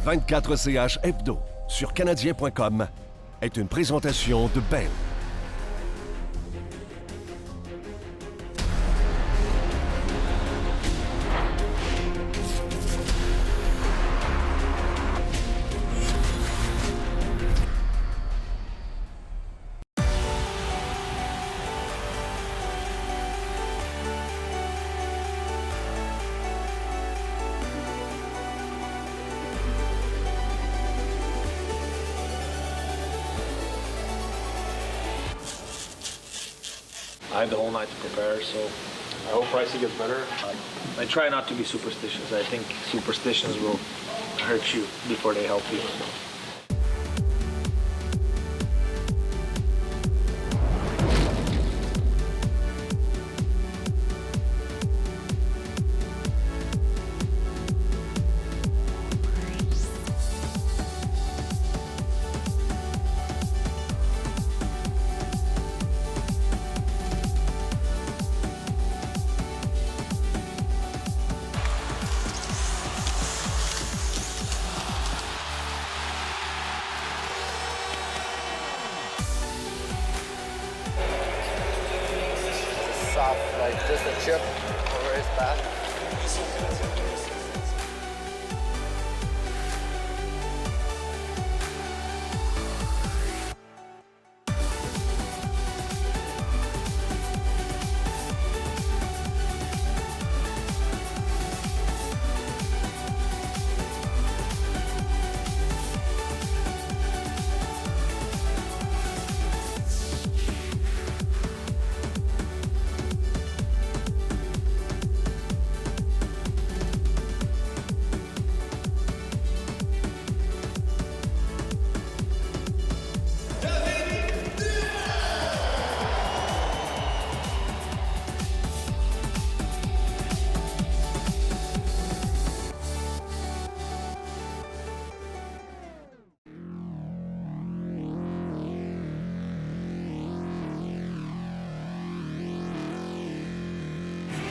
24 CH Hebdo sur canadien.com est une présentation de Bell. I had the whole night to prepare, so I hope Pricey gets better. I try not to be superstitious. I think superstitions will hurt you before they help you. Soft, like just a chip over his back.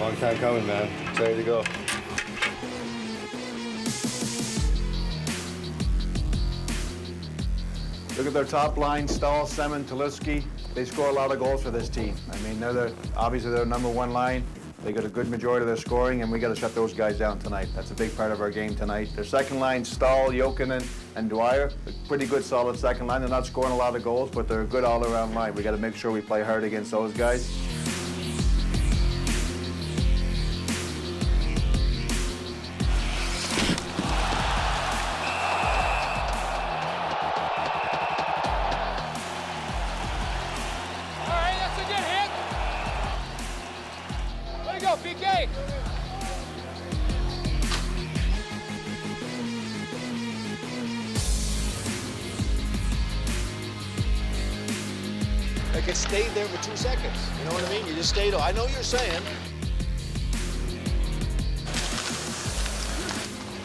Long time coming, man. It's ready to go. Look at their top line, Stahl, Semin, Tulisky. They score a lot of goals for this team. I mean, obviously their number one line. They got a good majority of their scoring, and we got to shut those guys down tonight. That's a big part of our game tonight. Their second line, Stahl, Jokinen, and Dwyer, a pretty good, solid second line. They're not scoring a lot of goals, but they're a good all-around line. We got to make sure we play hard against those guys. PK! Like it stayed there for 2 seconds. You know what I mean? You just stayed. I know what you're saying.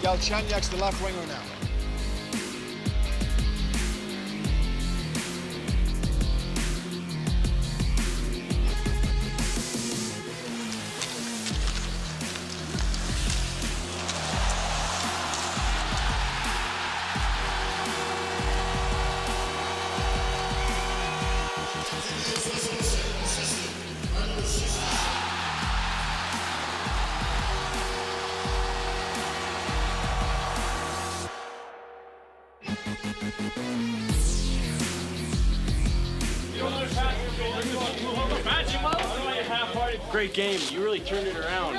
Galchenyuk's the left winger now. Great game. You really turned it around.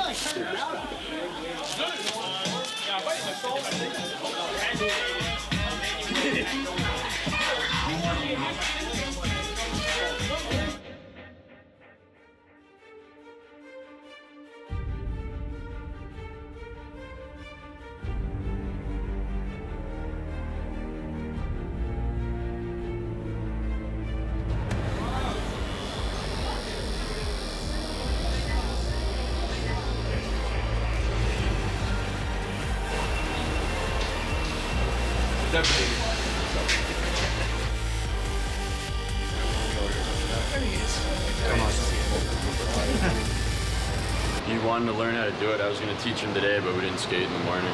He wanted to learn how to do it. I was going to teach him today, but we didn't skate in the morning.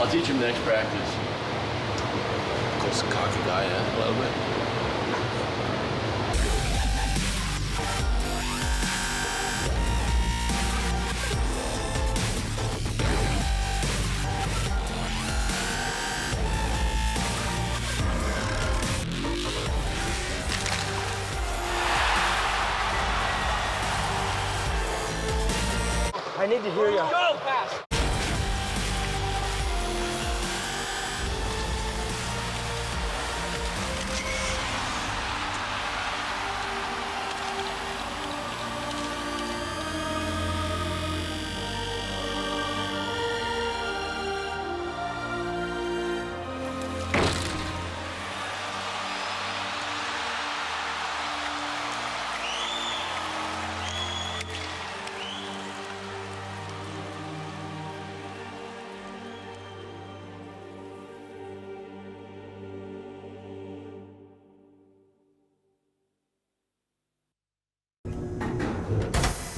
I'll teach him next practice. Just a cocky guy, yeah, a little bit. I need to hear you. Go! Pass.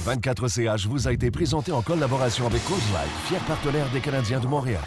« 24CH vous a été présenté en collaboration avec Cause Life, fier partenaire des Canadiens de Montréal.